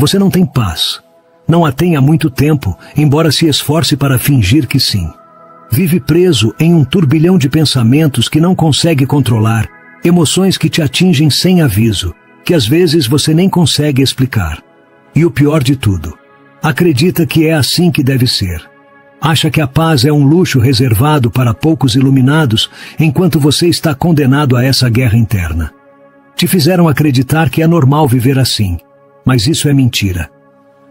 Você não tem paz. Não a tem há muito tempo, embora se esforce para fingir que sim. Vive preso em um turbilhão de pensamentos que não consegue controlar, emoções que te atingem sem aviso, que às vezes você nem consegue explicar. E o pior de tudo, acredita que é assim que deve ser. Acha que a paz é um luxo reservado para poucos iluminados, enquanto você está condenado a essa guerra interna. Te fizeram acreditar que é normal viver assim, mas isso é mentira.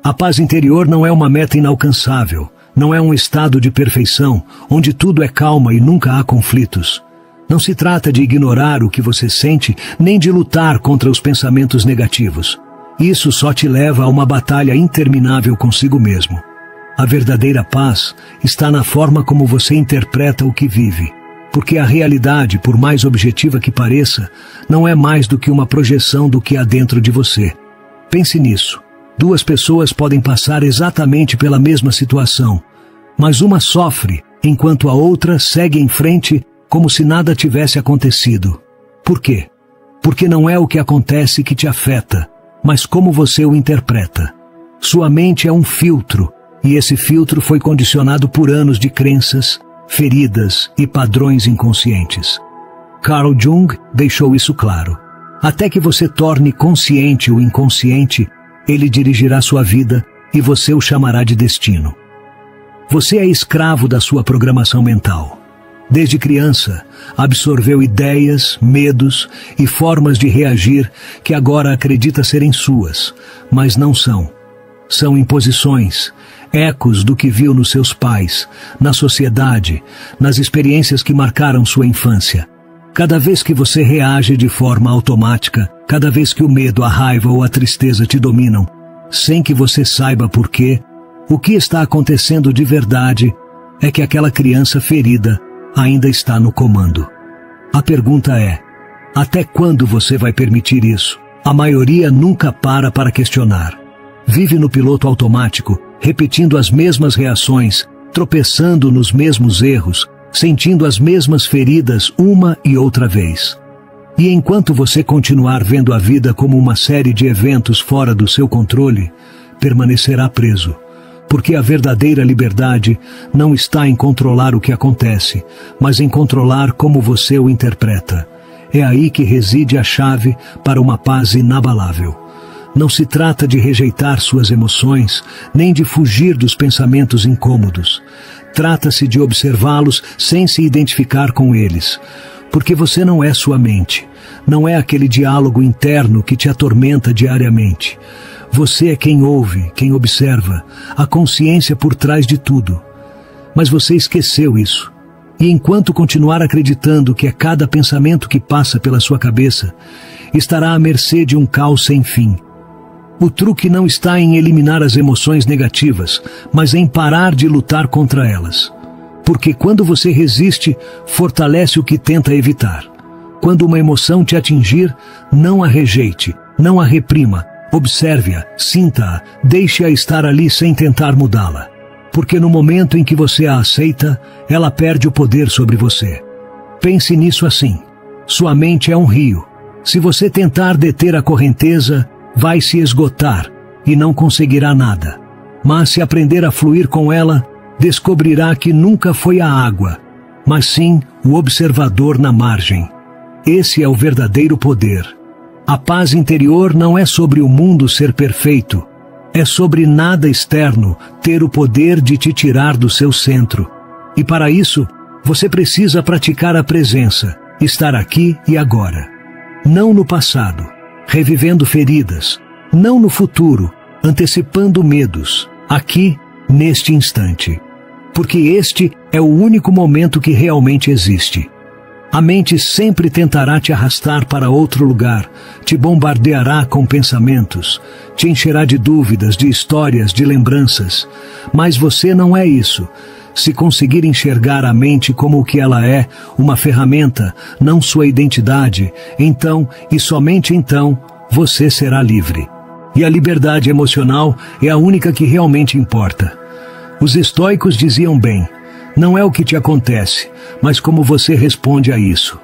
A paz interior não é uma meta inalcançável, não é um estado de perfeição, onde tudo é calma e nunca há conflitos. Não se trata de ignorar o que você sente, nem de lutar contra os pensamentos negativos. Isso só te leva a uma batalha interminável consigo mesmo. A verdadeira paz está na forma como você interpreta o que vive, porque a realidade, por mais objetiva que pareça, não é mais do que uma projeção do que há dentro de você. Pense nisso. Duas pessoas podem passar exatamente pela mesma situação, mas uma sofre, enquanto a outra segue em frente como se nada tivesse acontecido. Por quê? Porque não é o que acontece que te afeta, mas como você o interpreta. Sua mente é um filtro, e esse filtro foi condicionado por anos de crenças, feridas e padrões inconscientes. Carl Jung deixou isso claro. Até que você torne consciente o inconsciente, ele dirigirá sua vida e você o chamará de destino. Você é escravo da sua programação mental. Desde criança, absorveu ideias, medos e formas de reagir que agora acredita serem suas, mas não são. São imposições, ecos do que viu nos seus pais, na sociedade, nas experiências que marcaram sua infância. Cada vez que você reage de forma automática, cada vez que o medo, a raiva ou a tristeza te dominam, sem que você saiba por quê, o que está acontecendo de verdade é que aquela criança ferida ainda está no comando. A pergunta é: até quando você vai permitir isso? A maioria nunca para questionar. Vive no piloto automático, repetindo as mesmas reações, tropeçando nos mesmos erros, sentindo as mesmas feridas uma e outra vez. E enquanto você continuar vendo a vida como uma série de eventos fora do seu controle, permanecerá preso. Porque a verdadeira liberdade não está em controlar o que acontece, mas em controlar como você o interpreta. É aí que reside a chave para uma paz inabalável. Não se trata de rejeitar suas emoções, nem de fugir dos pensamentos incômodos. Trata-se de observá-los sem se identificar com eles. Porque você não é sua mente. Não é aquele diálogo interno que te atormenta diariamente. Você é quem ouve, quem observa, a consciência por trás de tudo. Mas você esqueceu isso. E enquanto continuar acreditando que é cada pensamento que passa pela sua cabeça, estará à mercê de um caos sem fim. O truque não está em eliminar as emoções negativas, mas em parar de lutar contra elas. Porque quando você resiste, fortalece o que tenta evitar. Quando uma emoção te atingir, não a rejeite, não a reprima. Observe-a, sinta-a, deixe-a estar ali sem tentar mudá-la. Porque no momento em que você a aceita, ela perde o poder sobre você. Pense nisso assim. Sua mente é um rio. Se você tentar deter a correnteza, vai se esgotar e não conseguirá nada. Mas se aprender a fluir com ela, descobrirá que nunca foi a água, mas sim o observador na margem. Esse é o verdadeiro poder. A paz interior não é sobre o mundo ser perfeito, é sobre nada externo ter o poder de te tirar do seu centro. E para isso, você precisa praticar a presença, estar aqui e agora. Não no passado, revivendo feridas, não no futuro, antecipando medos, aqui, neste instante. Porque este é o único momento que realmente existe. A mente sempre tentará te arrastar para outro lugar, te bombardeará com pensamentos, te encherá de dúvidas, de histórias, de lembranças. Mas você não é isso. Se conseguir enxergar a mente como o que ela é, uma ferramenta, não sua identidade, então, e somente então, você será livre. E a liberdade emocional é a única que realmente importa. Os estoicos diziam bem: não é o que te acontece, mas como você responde a isso.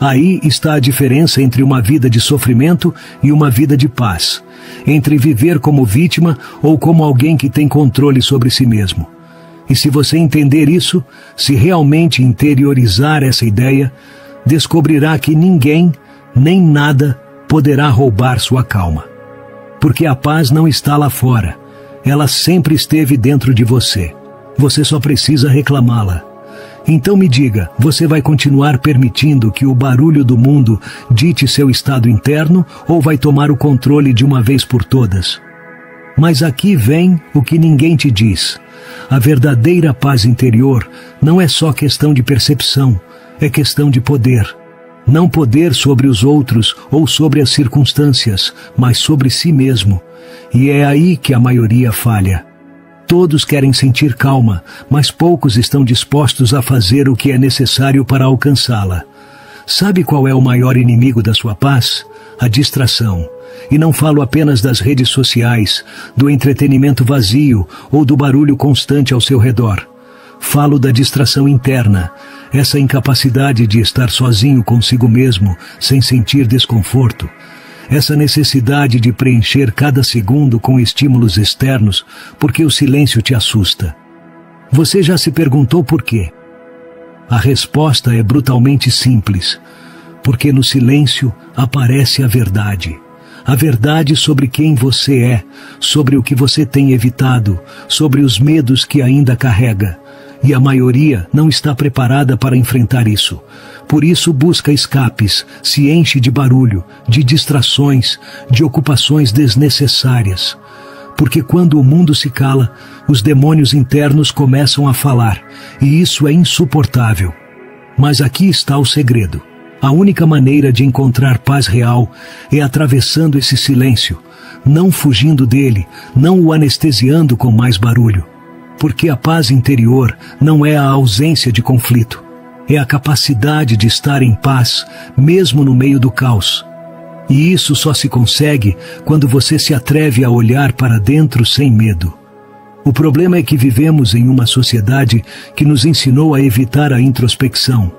Aí está a diferença entre uma vida de sofrimento e uma vida de paz, entre viver como vítima ou como alguém que tem controle sobre si mesmo. E se você entender isso, se realmente interiorizar essa ideia, descobrirá que ninguém, nem nada, poderá roubar sua calma. Porque a paz não está lá fora, ela sempre esteve dentro de você. Você só precisa reclamá-la. Então me diga, você vai continuar permitindo que o barulho do mundo dite seu estado interno ou vai tomar o controle de uma vez por todas? Mas aqui vem o que ninguém te diz. A verdadeira paz interior não é só questão de percepção, é questão de poder. Não poder sobre os outros ou sobre as circunstâncias, mas sobre si mesmo. E é aí que a maioria falha. Todos querem sentir calma, mas poucos estão dispostos a fazer o que é necessário para alcançá-la. Sabe qual é o maior inimigo da sua paz? A distração. E não falo apenas das redes sociais, do entretenimento vazio ou do barulho constante ao seu redor. Falo da distração interna, essa incapacidade de estar sozinho consigo mesmo, sem sentir desconforto. Essa necessidade de preencher cada segundo com estímulos externos, porque o silêncio te assusta. Você já se perguntou por quê? A resposta é brutalmente simples. Porque no silêncio aparece a verdade. A verdade sobre quem você é, sobre o que você tem evitado, sobre os medos que ainda carrega. E a maioria não está preparada para enfrentar isso. Por isso busca escapes, se enche de barulho, de distrações, de ocupações desnecessárias. Porque quando o mundo se cala, os demônios internos começam a falar, e isso é insuportável. Mas aqui está o segredo. A única maneira de encontrar paz real é atravessando esse silêncio, não fugindo dele, não o anestesiando com mais barulho. Porque a paz interior não é a ausência de conflito, é a capacidade de estar em paz, mesmo no meio do caos. E isso só se consegue quando você se atreve a olhar para dentro sem medo. O problema é que vivemos em uma sociedade que nos ensinou a evitar a introspecção.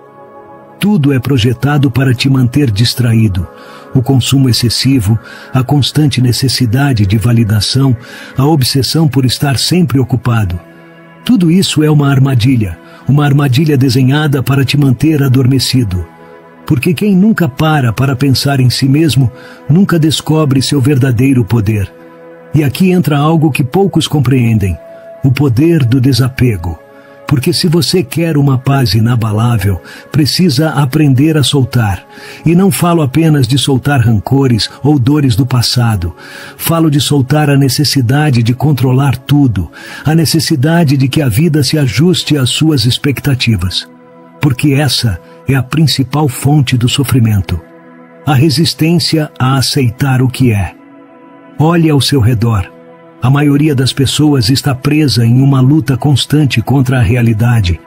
Tudo é projetado para te manter distraído. O consumo excessivo, a constante necessidade de validação, a obsessão por estar sempre ocupado. Tudo isso é uma armadilha desenhada para te manter adormecido. Porque quem nunca para pensar em si mesmo, nunca descobre seu verdadeiro poder. E aqui entra algo que poucos compreendem, o poder do desapego. Porque se você quer uma paz inabalável, precisa aprender a soltar. E não falo apenas de soltar rancores ou dores do passado. Falo de soltar a necessidade de controlar tudo, a necessidade de que a vida se ajuste às suas expectativas. Porque essa é a principal fonte do sofrimento. A resistência a aceitar o que é. Olhe ao seu redor. A maioria das pessoas está presa em uma luta constante contra a realidade.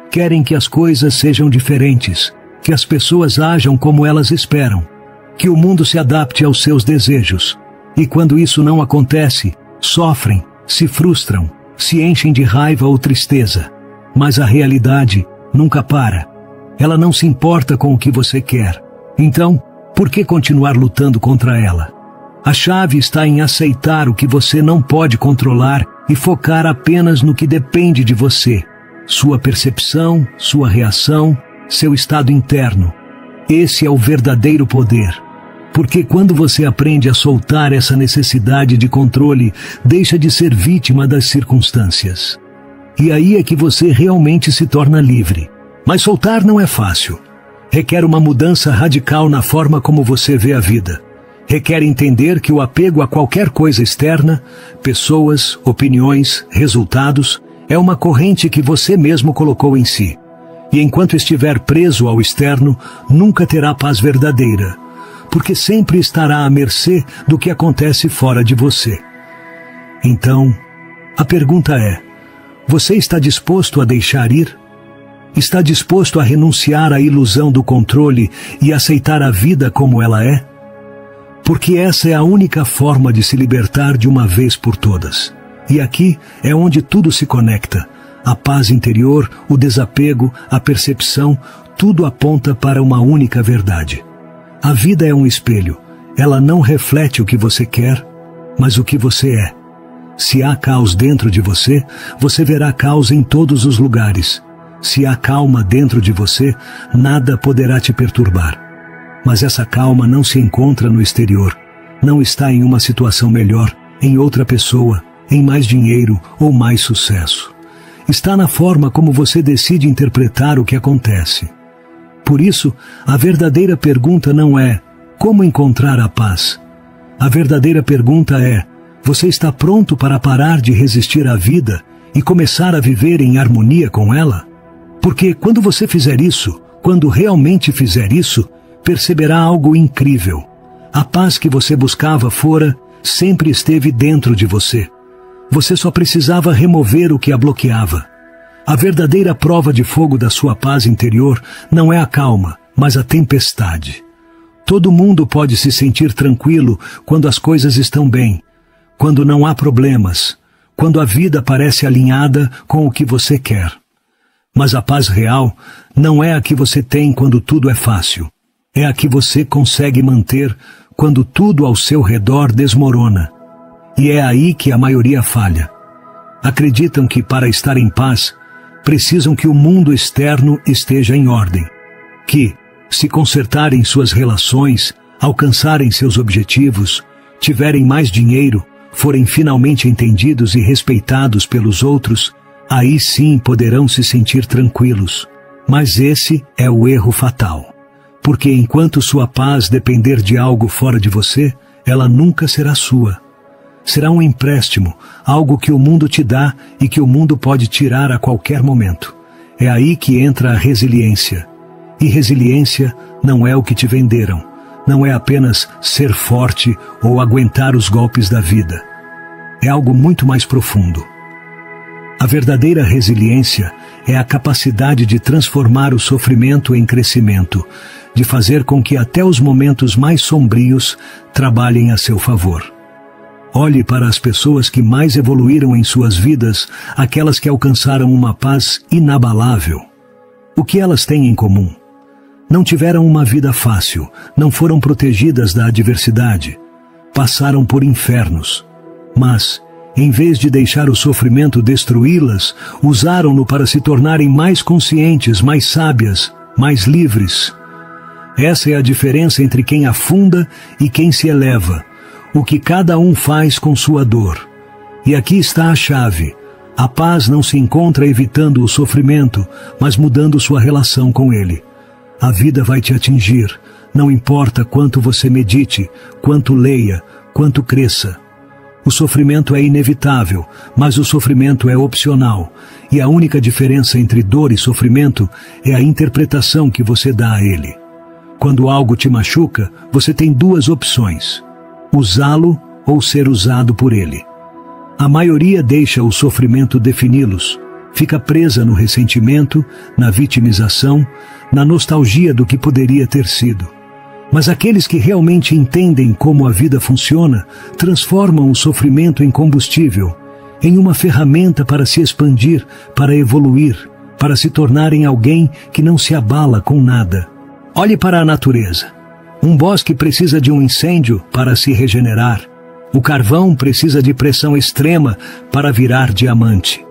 Querem que as coisas sejam diferentes, que as pessoas ajam como elas esperam, que o mundo se adapte aos seus desejos. E quando isso não acontece, sofrem, se frustram, se enchem de raiva ou tristeza. Mas a realidade nunca para. Ela não se importa com o que você quer. Então, por que continuar lutando contra ela? A chave está em aceitar o que você não pode controlar e focar apenas no que depende de você. Sua percepção, sua reação, seu estado interno. Esse é o verdadeiro poder. Porque quando você aprende a soltar essa necessidade de controle, deixa de ser vítima das circunstâncias. E aí é que você realmente se torna livre. Mas soltar não é fácil. Requer uma mudança radical na forma como você vê a vida. Requer entender que o apego a qualquer coisa externa, pessoas, opiniões, resultados, é uma corrente que você mesmo colocou em si. E enquanto estiver preso ao externo, nunca terá paz verdadeira, porque sempre estará à mercê do que acontece fora de você. Então, a pergunta é: você está disposto a deixar ir? Está disposto a renunciar à ilusão do controle e aceitar a vida como ela é? Porque essa é a única forma de se libertar de uma vez por todas. E aqui é onde tudo se conecta. A paz interior, o desapego, a percepção, tudo aponta para uma única verdade. A vida é um espelho. Ela não reflete o que você quer, mas o que você é. Se há caos dentro de você, você verá caos em todos os lugares. Se há calma dentro de você, nada poderá te perturbar. Mas essa calma não se encontra no exterior. Não está em uma situação melhor, em outra pessoa, em mais dinheiro ou mais sucesso. Está na forma como você decide interpretar o que acontece. Por isso, a verdadeira pergunta não é como encontrar a paz. A verdadeira pergunta é: você está pronto para parar de resistir à vida e começar a viver em harmonia com ela? Porque quando você fizer isso, quando realmente fizer isso, perceberá algo incrível. A paz que você buscava fora sempre esteve dentro de você. Você só precisava remover o que a bloqueava. A verdadeira prova de fogo da sua paz interior não é a calma, mas a tempestade. Todo mundo pode se sentir tranquilo quando as coisas estão bem, quando não há problemas, quando a vida parece alinhada com o que você quer. Mas a paz real não é a que você tem quando tudo é fácil. É a que você consegue manter quando tudo ao seu redor desmorona. E é aí que a maioria falha. Acreditam que para estar em paz, precisam que o mundo externo esteja em ordem. Que, se consertarem suas relações, alcançarem seus objetivos, tiverem mais dinheiro, forem finalmente entendidos e respeitados pelos outros, aí sim poderão se sentir tranquilos. Mas esse é o erro fatal. Porque enquanto sua paz depender de algo fora de você, ela nunca será sua. Será um empréstimo, algo que o mundo te dá e que o mundo pode tirar a qualquer momento. É aí que entra a resiliência. E resiliência não é o que te venderam. Não é apenas ser forte ou aguentar os golpes da vida. É algo muito mais profundo. A verdadeira resiliência é a capacidade de transformar o sofrimento em crescimento, de fazer com que até os momentos mais sombrios trabalhem a seu favor. Olhe para as pessoas que mais evoluíram em suas vidas, aquelas que alcançaram uma paz inabalável. O que elas têm em comum? Não tiveram uma vida fácil, não foram protegidas da adversidade, passaram por infernos. Mas, em vez de deixar o sofrimento destruí-las, usaram-no para se tornarem mais conscientes, mais sábias, mais livres. Essa é a diferença entre quem afunda e quem se eleva, o que cada um faz com sua dor. E aqui está a chave. A paz não se encontra evitando o sofrimento, mas mudando sua relação com ele. A vida vai te atingir, não importa quanto você medite, quanto leia, quanto cresça. O sofrimento é inevitável, mas o sofrimento é opcional, e a única diferença entre dor e sofrimento é a interpretação que você dá a ele. Quando algo te machuca, você tem duas opções: usá-lo ou ser usado por ele. A maioria deixa o sofrimento defini-los, fica presa no ressentimento, na vitimização, na nostalgia do que poderia ter sido. Mas aqueles que realmente entendem como a vida funciona, transformam o sofrimento em combustível, em uma ferramenta para se expandir, para evoluir, para se tornarem alguém que não se abala com nada. Olhe para a natureza. Um bosque precisa de um incêndio para se regenerar. O carvão precisa de pressão extrema para virar diamante.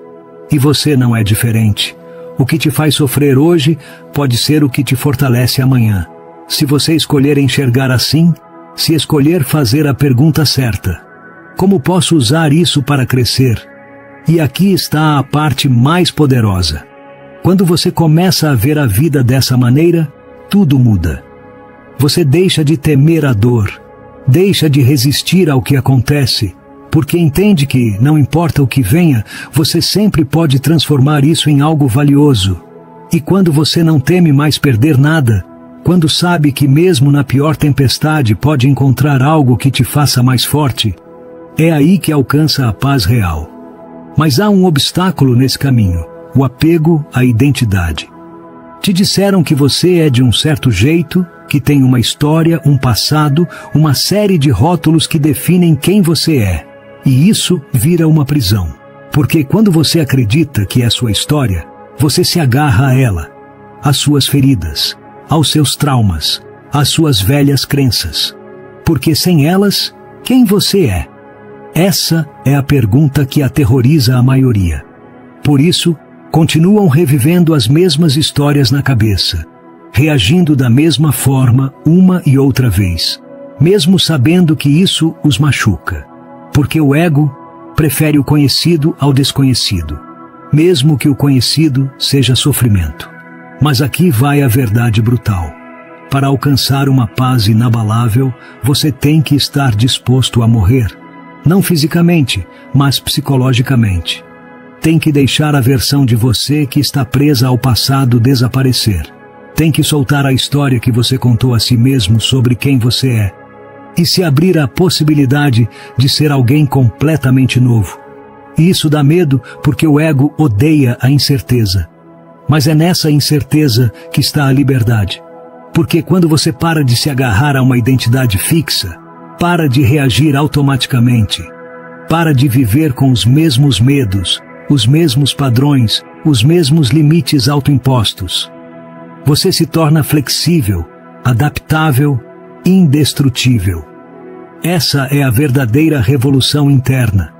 E você não é diferente. O que te faz sofrer hoje pode ser o que te fortalece amanhã. Se você escolher enxergar assim, se escolher fazer a pergunta certa: como posso usar isso para crescer? E aqui está a parte mais poderosa. Quando você começa a ver a vida dessa maneira, tudo muda. Você deixa de temer a dor, deixa de resistir ao que acontece, porque entende que, não importa o que venha, você sempre pode transformar isso em algo valioso. E quando você não teme mais perder nada, quando sabe que mesmo na pior tempestade pode encontrar algo que te faça mais forte, é aí que alcança a paz real. Mas há um obstáculo nesse caminho: o apego à identidade. Te disseram que você é de um certo jeito, que tem uma história, um passado, uma série de rótulos que definem quem você é. E isso vira uma prisão. Porque quando você acredita que é sua história, você se agarra a ela. às suas feridas, aos seus traumas, às suas velhas crenças. Porque sem elas, quem você é? Essa é a pergunta que aterroriza a maioria. Por isso, continuam revivendo as mesmas histórias na cabeça, reagindo da mesma forma uma e outra vez, mesmo sabendo que isso os machuca. Porque o ego prefere o conhecido ao desconhecido, mesmo que o conhecido seja sofrimento. Mas aqui vai a verdade brutal. Para alcançar uma paz inabalável, você tem que estar disposto a morrer. Não fisicamente, mas psicologicamente. Tem que deixar a versão de você que está presa ao passado desaparecer. Tem que soltar a história que você contou a si mesmo sobre quem você é. E se abrir à possibilidade de ser alguém completamente novo. E isso dá medo porque o ego odeia a incerteza. Mas é nessa incerteza que está a liberdade. Porque quando você para de se agarrar a uma identidade fixa, para de reagir automaticamente, para de viver com os mesmos medos, os mesmos padrões, os mesmos limites autoimpostos, você se torna flexível, adaptável, indestrutível. Essa é a verdadeira revolução interna.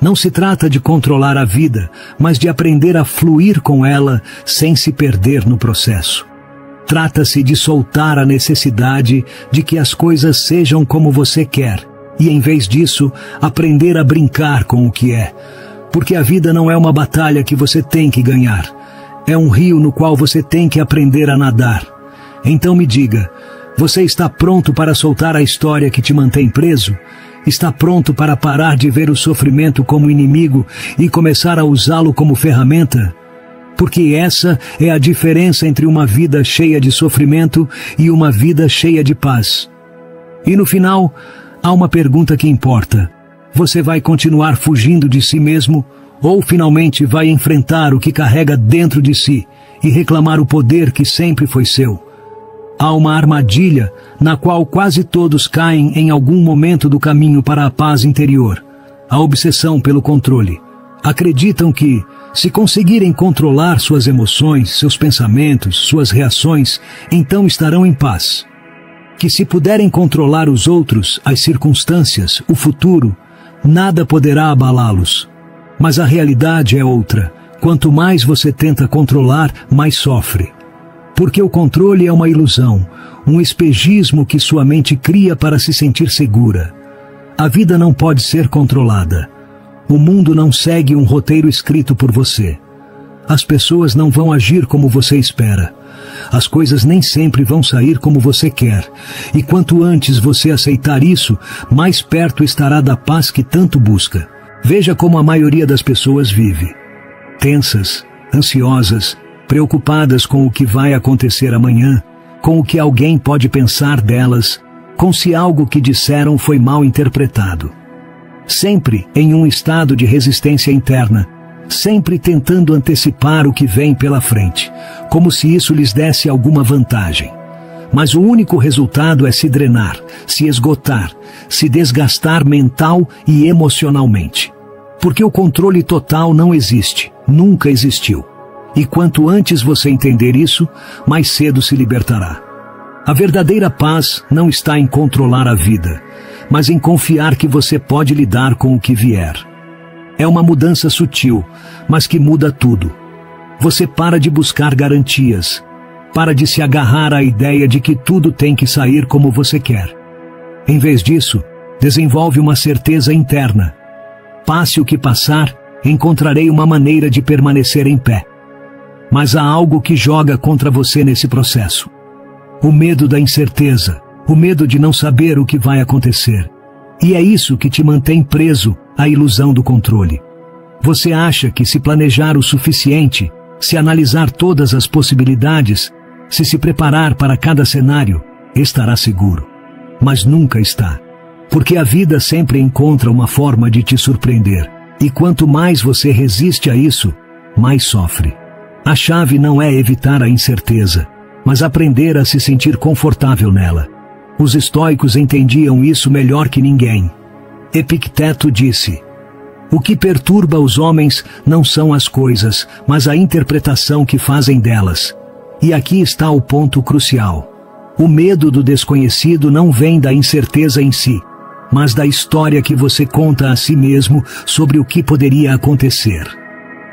Não se trata de controlar a vida, mas de aprender a fluir com ela sem se perder no processo. Trata-se de soltar a necessidade de que as coisas sejam como você quer e, em vez disso, aprender a brincar com o que é. Porque a vida não é uma batalha que você tem que ganhar. É um rio no qual você tem que aprender a nadar. Então me diga, você está pronto para soltar a história que te mantém preso? Está pronto para parar de ver o sofrimento como inimigo e começar a usá-lo como ferramenta? Porque essa é a diferença entre uma vida cheia de sofrimento e uma vida cheia de paz. E no final, há uma pergunta que importa. Você vai continuar fugindo de si mesmo ou finalmente vai enfrentar o que carrega dentro de si e reclamar o poder que sempre foi seu? Há uma armadilha na qual quase todos caem em algum momento do caminho para a paz interior, a obsessão pelo controle. Acreditam que, se conseguirem controlar suas emoções, seus pensamentos, suas reações, então estarão em paz. Que se puderem controlar os outros, as circunstâncias, o futuro, nada poderá abalá-los. Mas a realidade é outra. Quanto mais você tenta controlar, mais sofre. Porque o controle é uma ilusão, um espejismo que sua mente cria para se sentir segura. A vida não pode ser controlada. O mundo não segue um roteiro escrito por você. As pessoas não vão agir como você espera. As coisas nem sempre vão sair como você quer. E quanto antes você aceitar isso, mais perto estará da paz que tanto busca. Veja como a maioria das pessoas vive. Tensas, ansiosas, preocupadas com o que vai acontecer amanhã, com o que alguém pode pensar delas, com se algo que disseram foi mal interpretado. Sempre em um estado de resistência interna, sempre tentando antecipar o que vem pela frente, como se isso lhes desse alguma vantagem. Mas o único resultado é se drenar, se esgotar, se desgastar mental e emocionalmente. Porque o controle total não existe, nunca existiu. E quanto antes você entender isso, mais cedo se libertará. A verdadeira paz não está em controlar a vida, mas em confiar que você pode lidar com o que vier. É uma mudança sutil, mas que muda tudo. Você para de buscar garantias, para de se agarrar à ideia de que tudo tem que sair como você quer. Em vez disso, desenvolve uma certeza interna. Passe o que passar, encontrarei uma maneira de permanecer em pé. Mas há algo que joga contra você nesse processo. O medo da incerteza, o medo de não saber o que vai acontecer. E é isso que te mantém preso à ilusão do controle. Você acha que se planejar o suficiente, se analisar todas as possibilidades, se preparar para cada cenário, estará seguro. Mas nunca está. Porque a vida sempre encontra uma forma de te surpreender. E quanto mais você resiste a isso, mais sofre. A chave não é evitar a incerteza, mas aprender a se sentir confortável nela. Os estoicos entendiam isso melhor que ninguém. Epicteto disse: o que perturba os homens não são as coisas, mas a interpretação que fazem delas. E aqui está o ponto crucial. O medo do desconhecido não vem da incerteza em si, mas da história que você conta a si mesmo sobre o que poderia acontecer.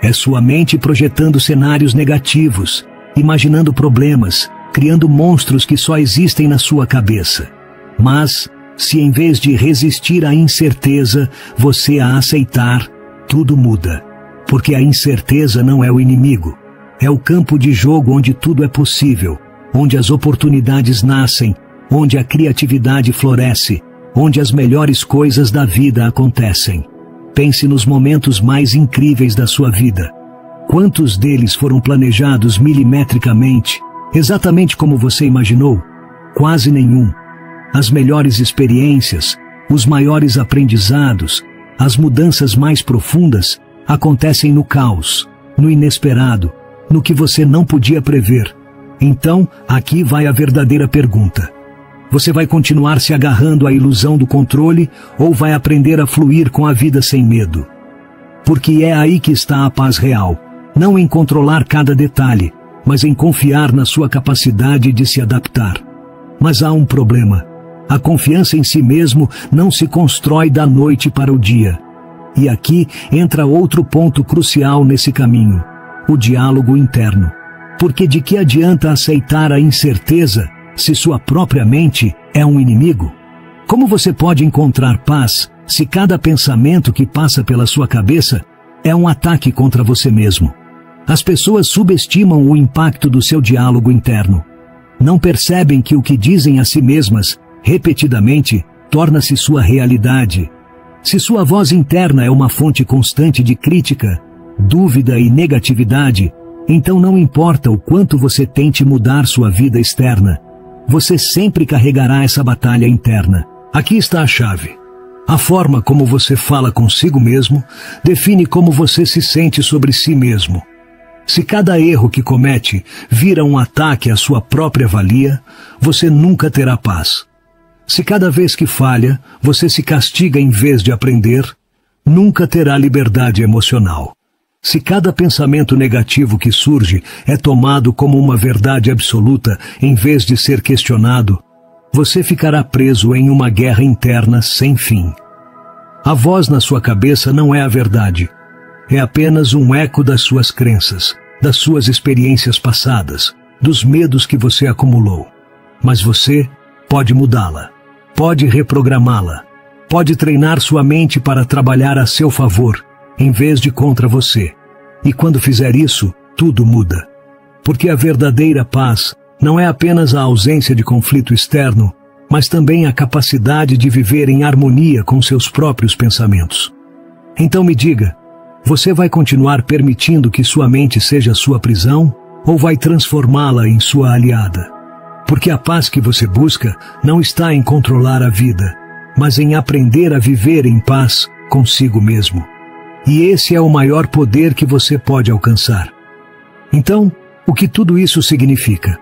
É sua mente projetando cenários negativos, imaginando problemas, criando monstros que só existem na sua cabeça. Mas, se em vez de resistir à incerteza, você a aceitar, tudo muda. Porque a incerteza não é o inimigo. É o campo de jogo onde tudo é possível, onde as oportunidades nascem, onde a criatividade floresce, onde as melhores coisas da vida acontecem. Pense nos momentos mais incríveis da sua vida. Quantos deles foram planejados milimetricamente, exatamente como você imaginou? Quase nenhum. As melhores experiências, os maiores aprendizados, as mudanças mais profundas acontecem no caos, no inesperado, no que você não podia prever. Então, aqui vai a verdadeira pergunta. Você vai continuar se agarrando à ilusão do controle ou vai aprender a fluir com a vida sem medo? Porque é aí que está a paz real, não em controlar cada detalhe, mas em confiar na sua capacidade de se adaptar. Mas há um problema. A confiança em si mesmo não se constrói da noite para o dia. E aqui entra outro ponto crucial nesse caminho: o diálogo interno. Porque de que adianta aceitar a incerteza se sua própria mente é um inimigo? Como você pode encontrar paz se cada pensamento que passa pela sua cabeça é um ataque contra você mesmo? As pessoas subestimam o impacto do seu diálogo interno. Não percebem que o que dizem a si mesmas, repetidamente, torna-se sua realidade. Se sua voz interna é uma fonte constante de crítica, dúvida e negatividade, então não importa o quanto você tente mudar sua vida externa, você sempre carregará essa batalha interna. Aqui está a chave. A forma como você fala consigo mesmo define como você se sente sobre si mesmo. Se cada erro que comete vira um ataque à sua própria valia, você nunca terá paz. Se cada vez que falha, você se castiga em vez de aprender, nunca terá liberdade emocional. Se cada pensamento negativo que surge é tomado como uma verdade absoluta em vez de ser questionado, você ficará preso em uma guerra interna sem fim. A voz na sua cabeça não é a verdade. É apenas um eco das suas crenças, das suas experiências passadas, dos medos que você acumulou. Mas você pode mudá-la, pode reprogramá-la, pode treinar sua mente para trabalhar a seu favor, em vez de contra você. E quando fizer isso, tudo muda. Porque a verdadeira paz não é apenas a ausência de conflito externo, mas também a capacidade de viver em harmonia com seus próprios pensamentos. Então me diga, você vai continuar permitindo que sua mente seja sua prisão, ou vai transformá-la em sua aliada? Porque a paz que você busca não está em controlar a vida, mas em aprender a viver em paz consigo mesmo. E esse é o maior poder que você pode alcançar. Então, o que tudo isso significa?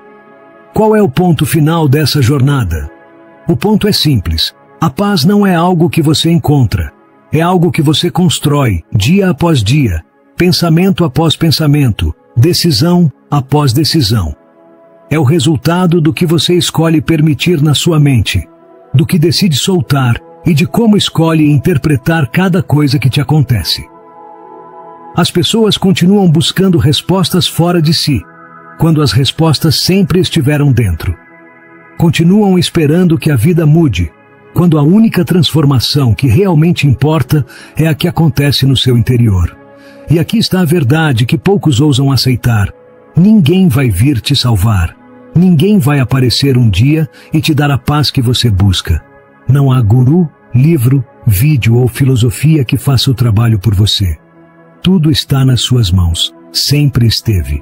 Qual é o ponto final dessa jornada? O ponto é simples. A paz não é algo que você encontra. É algo que você constrói, dia após dia, pensamento após pensamento, decisão após decisão. É o resultado do que você escolhe permitir na sua mente, do que decide soltar e de como escolhe interpretar cada coisa que te acontece. As pessoas continuam buscando respostas fora de si, quando as respostas sempre estiveram dentro. Continuam esperando que a vida mude, quando a única transformação que realmente importa é a que acontece no seu interior. E aqui está a verdade que poucos ousam aceitar. Ninguém vai vir te salvar. Ninguém vai aparecer um dia e te dar a paz que você busca. Não há guru, livro, vídeo ou filosofia que faça o trabalho por você. Tudo está nas suas mãos. Sempre esteve.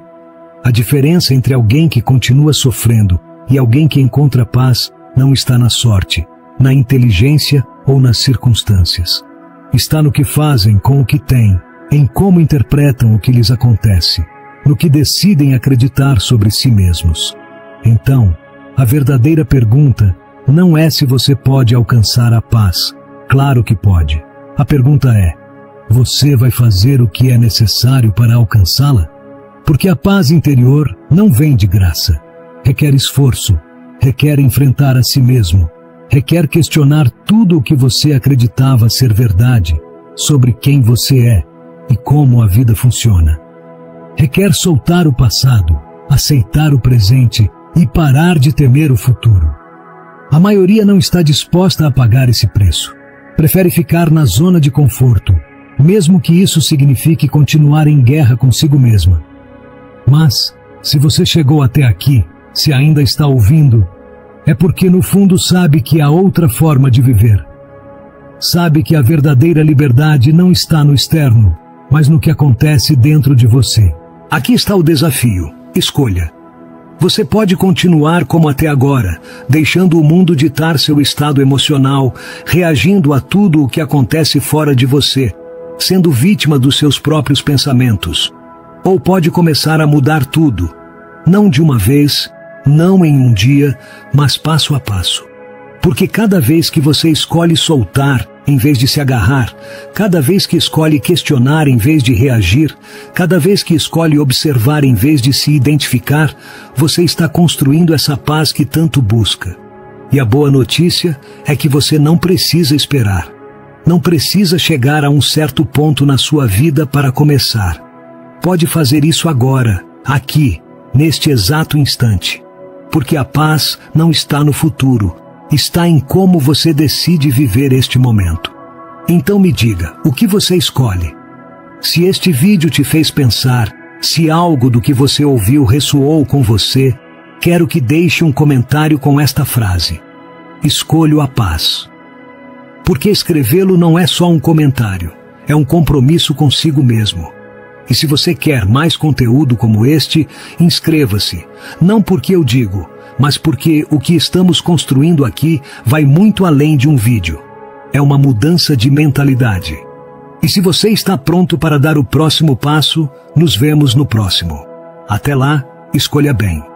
A diferença entre alguém que continua sofrendo e alguém que encontra paz não está na sorte, na inteligência ou nas circunstâncias. Está no que fazem com o que têm, em como interpretam o que lhes acontece, no que decidem acreditar sobre si mesmos. Então, a verdadeira pergunta não é se você pode alcançar a paz. Claro que pode. A pergunta é: você vai fazer o que é necessário para alcançá-la? Porque a paz interior não vem de graça. Requer esforço, requer enfrentar a si mesmo, requer questionar tudo o que você acreditava ser verdade sobre quem você é e como a vida funciona. Requer soltar o passado, aceitar o presente e parar de temer o futuro. A maioria não está disposta a pagar esse preço. Prefere ficar na zona de conforto, mesmo que isso signifique continuar em guerra consigo mesma. Mas, se você chegou até aqui, se ainda está ouvindo, é porque no fundo sabe que há outra forma de viver. Sabe que a verdadeira liberdade não está no externo, mas no que acontece dentro de você. Aqui está o desafio. Escolha. Você pode continuar como até agora, deixando o mundo ditar seu estado emocional, reagindo a tudo o que acontece fora de você, sendo vítima dos seus próprios pensamentos. Ou pode começar a mudar tudo, não de uma vez, não em um dia, mas passo a passo. Porque cada vez que você escolhe soltar, em vez de se agarrar, cada vez que escolhe questionar em vez de reagir, cada vez que escolhe observar em vez de se identificar, você está construindo essa paz que tanto busca. E a boa notícia é que você não precisa esperar. Não precisa chegar a um certo ponto na sua vida para começar. Pode fazer isso agora, aqui, neste exato instante. Porque a paz não está no futuro. Está em como você decide viver este momento. Então me diga, o que você escolhe? Se este vídeo te fez pensar, se algo do que você ouviu ressoou com você, quero que deixe um comentário com esta frase: escolho a paz. Porque escrevê-lo não é só um comentário, é um compromisso consigo mesmo. E se você quer mais conteúdo como este, inscreva-se, não porque eu digo, mas porque o que estamos construindo aqui vai muito além de um vídeo. É uma mudança de mentalidade. E se você está pronto para dar o próximo passo, nos vemos no próximo. Até lá, escolha bem.